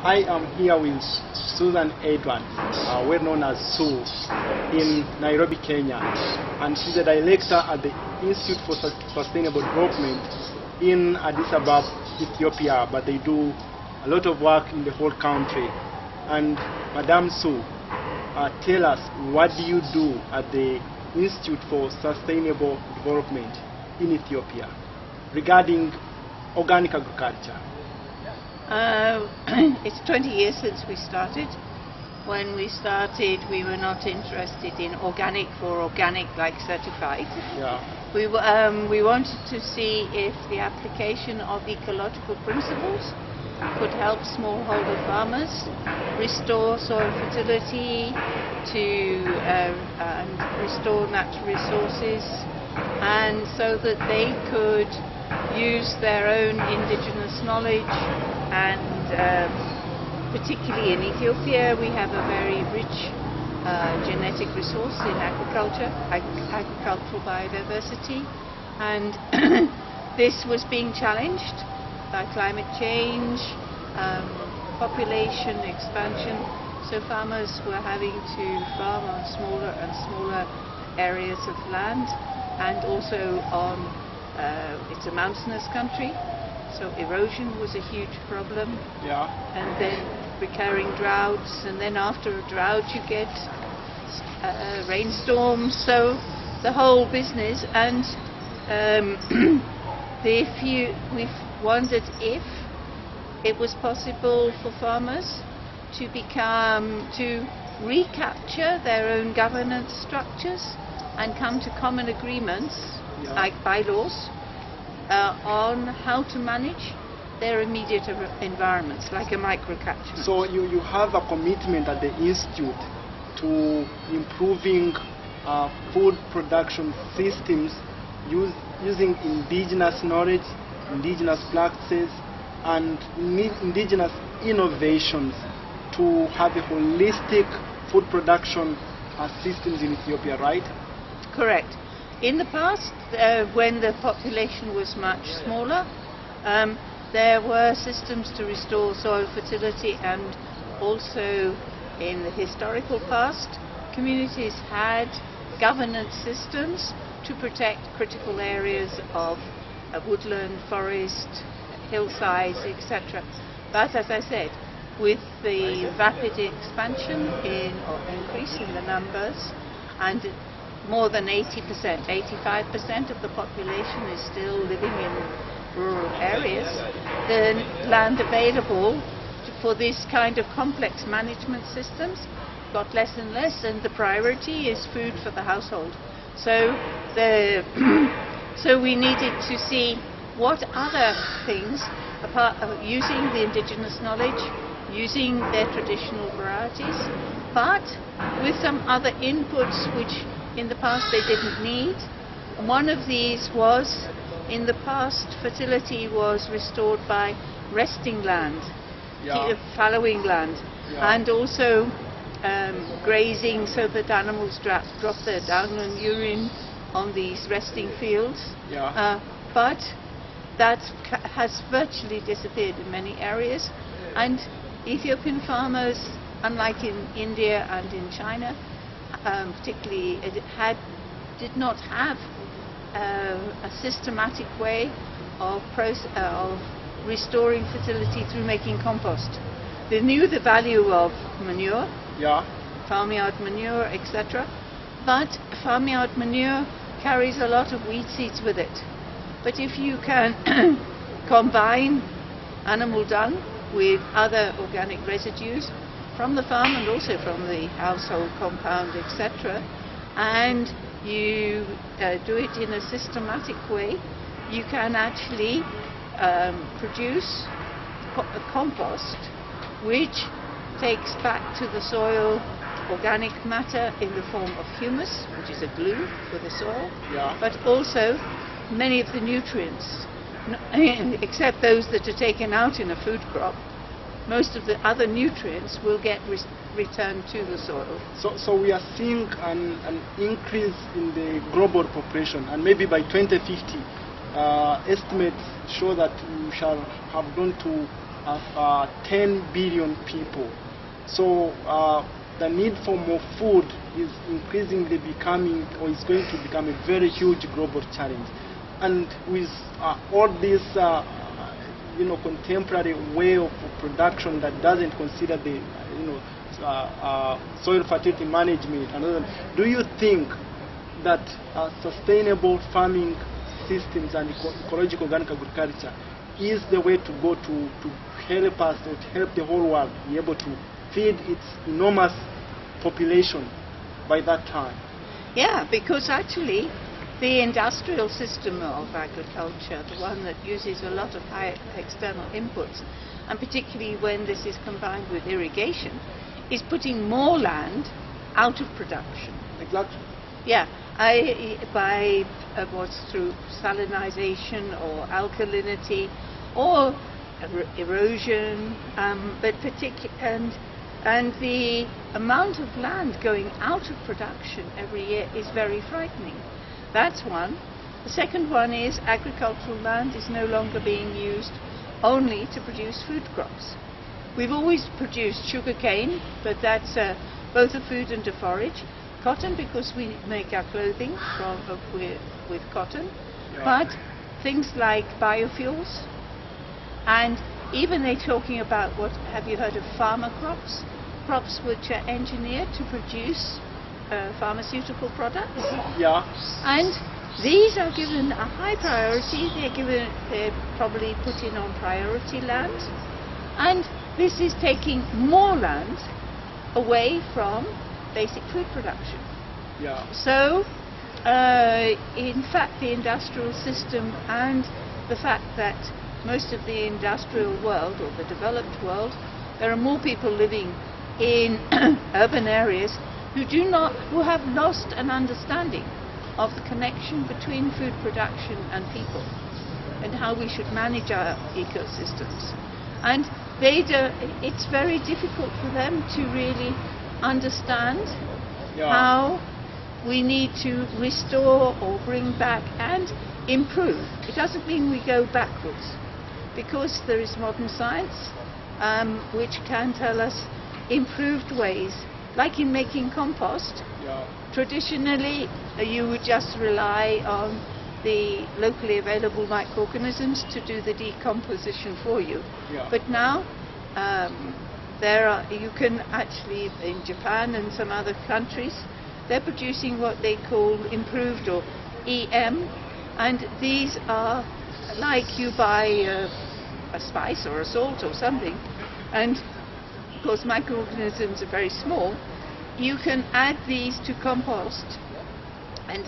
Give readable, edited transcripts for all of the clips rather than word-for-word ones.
I am here with Susan Edward, well known as Sue, in Nairobi, Kenya, and she's the director at the Institute for Sustainable Development in Addis Ababa, Ethiopia, but they do a lot of work in the whole country. And Madam Sue, tell us, what do you do at the Institute for Sustainable Development in Ethiopia regarding organic agriculture? It's 20 years since we started. When we started, we were not interested in organic for organic, like certified. Yeah. We wanted to see if the application of ecological principles could help smallholder farmers restore soil fertility, and restore natural resources, and so that they could use their own indigenous knowledge. And particularly in Ethiopia, we have a very rich genetic resource in agriculture, agricultural biodiversity, and this was being challenged by climate change, population expansion. So farmers were having to farm on smaller and smaller areas of land, and also on it's a mountainous country, so erosion was a huge problem. Yeah. And then recurring droughts, and then after a drought you get rainstorms, so the whole business. And we've wondered if it was possible for farmers to recapture their own governance structures and come to common agreements, yeah, like bylaws, on how to manage their immediate environments, like a microcatchment. So you have a commitment at the Institute to improving food production systems using indigenous knowledge, indigenous practices, and indigenous innovations to have a holistic food production systems in Ethiopia, right? Correct. In the past, when the population was much smaller, there were systems to restore soil fertility, and also in the historical past, communities had governance systems to protect critical areas of woodland, forest, hillsides, etc. But as I said, with the rapid expansion or increase in the numbers, and more than 80%, 85% of the population is still living in rural areas, the land available for this kind of complex management systems got less and less, and the priority is food for the household. So so we needed to see what other things, apart of using the indigenous knowledge, using their traditional varieties, but with some other inputs which in the past they didn't need. One of these was, in the past, fertility was restored by resting land, yeah, fallowing land, yeah, and also grazing, so that animals drop their dung and urine on these resting fields. Yeah. But that has virtually disappeared in many areas, and Ethiopian farmers, unlike in India and in China, particularly, did not have a systematic way of restoring fertility through making compost. They knew the value of manure, yeah, farmyard manure, etc. But farmyard manure carries a lot of weed seeds with it. But if you can combine animal dung with other organic residues from the farm and also from the household compound, etc., and you do it in a systematic way, you can actually produce a compost which takes back to the soil organic matter in the form of humus, which is a glue for the soil, yeah, but also many of the nutrients, except those that are taken out in a food crop. Most of the other nutrients will get returned to the soil. So we are seeing an increase in the global population, and maybe by 2050, estimates show that we shall have gone to 10 billion people. So the need for more food is increasingly becoming, or is going to become, a very huge global challenge. And with all this contemporary way of production that doesn't consider the soil fertility management and other, do you think that sustainable farming systems and ecological organic agriculture is the way to go to help us, or to help the whole world be able to feed its enormous population by that time? Yeah, because actually the industrial system of agriculture, the one that uses a lot of high external inputs, and particularly when this is combined with irrigation, is putting more land out of production. Exactly. Yeah, by what's through salinization or alkalinity or erosion, and the amount of land going out of production every year is very frightening. That's one. The second one is agricultural land is no longer being used only to produce food crops. We've always produced sugarcane, but that's both a food and a forage. Cotton, because we make our clothing with cotton. Yeah. But things like biofuels, and even they're talking about, have you heard of farmer crops? Crops which are engineered to produce pharmaceutical products. Yeah. And these are given a high priority. They're probably put in on priority land, and this is taking more land away from basic food production. Yeah. So, in fact, the industrial system and the fact that most of the industrial world, or the developed world, there are more people living in urban areas who have lost an understanding of the connection between food production and people, and how we should manage our ecosystems. And it's very difficult for them to really understand how we need to restore or bring back and improve. It doesn't mean we go backwards, because there is modern science which can tell us improved ways, like in making compost. Traditionally, you would just rely on the locally available microorganisms to do the decomposition for you. But now, you can actually, in Japan and some other countries, they're producing what they call improved, or EM, and these are like you buy a spice or a salt or something, and of course microorganisms are very small. You can add these to compost, and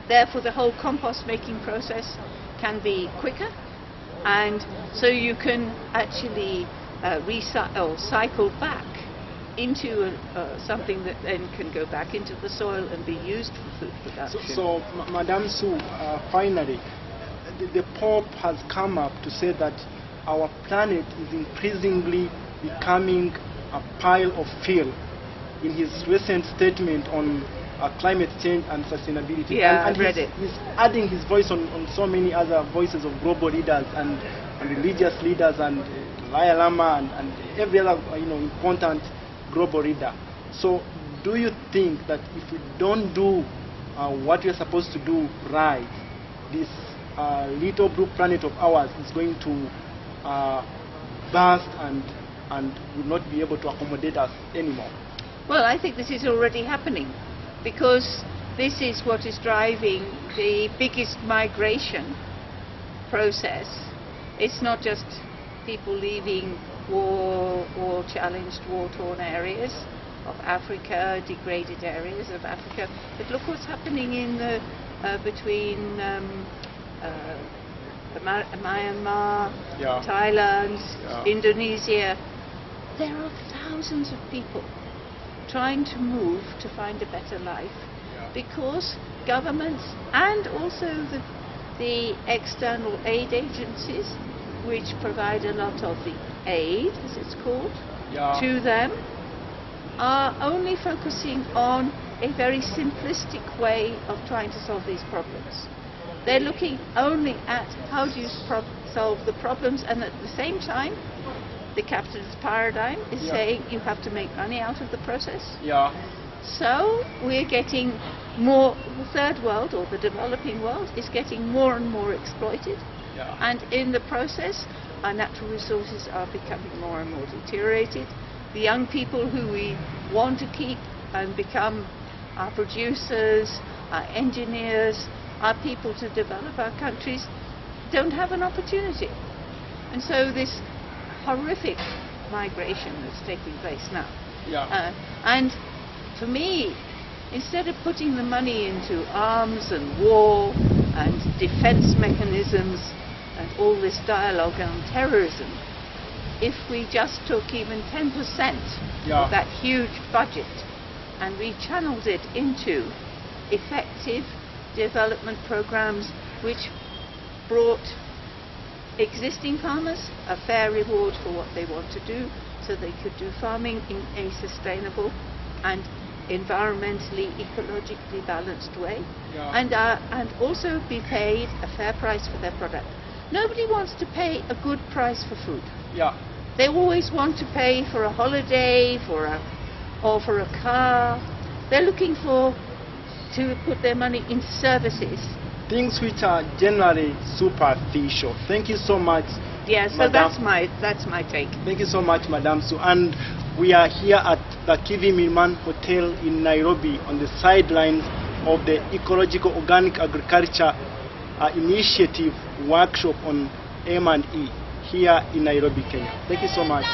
therefore the whole compost making process can be quicker, and so you can actually cycle back into something that then can go back into the soil and be used for food production. So Madame Sue, finally, the Pope has come up to say that our planet is increasingly becoming a pile of fill in his recent statement on climate change and sustainability. Yeah, and I've read it. He's adding his voice on so many other voices of global leaders and religious leaders and Dalai Lama and every other important global leader. So do you think that if we don't do what we're supposed to do right, this little blue planet of ours is going to burst and will not be able to accommodate us anymore? Well, I think this is already happening, because this is what is driving the biggest migration process. It's not just people leaving war-challenged, war-torn areas of Africa, degraded areas of Africa, but look what's happening in between Myanmar, Thailand, Indonesia. There are thousands of people trying to move to find a better life, because governments and also the external aid agencies, which provide a lot of the aid, as it's called, to them, are only focusing on a very simplistic way of trying to solve these problems. They're looking only at how do you solve the problems, and at the same time the capitalist paradigm is saying you have to make money out of the process. Yeah. So we're getting more, the third world or the developing world is getting more and more exploited. Yeah. And in the process, our natural resources are becoming more and more deteriorated. The young people who we want to keep and become our producers, our engineers, our people to develop our countries don't have an opportunity. And so this horrific migration that's taking place now. Yeah. And for me, instead of putting the money into arms and war and defense mechanisms and all this dialogue on terrorism, if we just took even 10% of that huge budget and we channeled it into effective development programs which brought existing farmers a fair reward for what they want to do, so they could do farming in a sustainable and environmentally, ecologically balanced way, and also be paid a fair price for their product. Nobody wants to pay a good price for food. Yeah. They always want to pay for a holiday, or for a car. They're looking to put their money in services. Things which are generally superficial. Thank you so much. Yeah, so that's my take. Thank you so much, Madam Sue. And we are here at the Kivi Milman Hotel in Nairobi on the sidelines of the Ecological Organic Agriculture Initiative workshop on M&E here in Nairobi, Kenya. Thank you so much.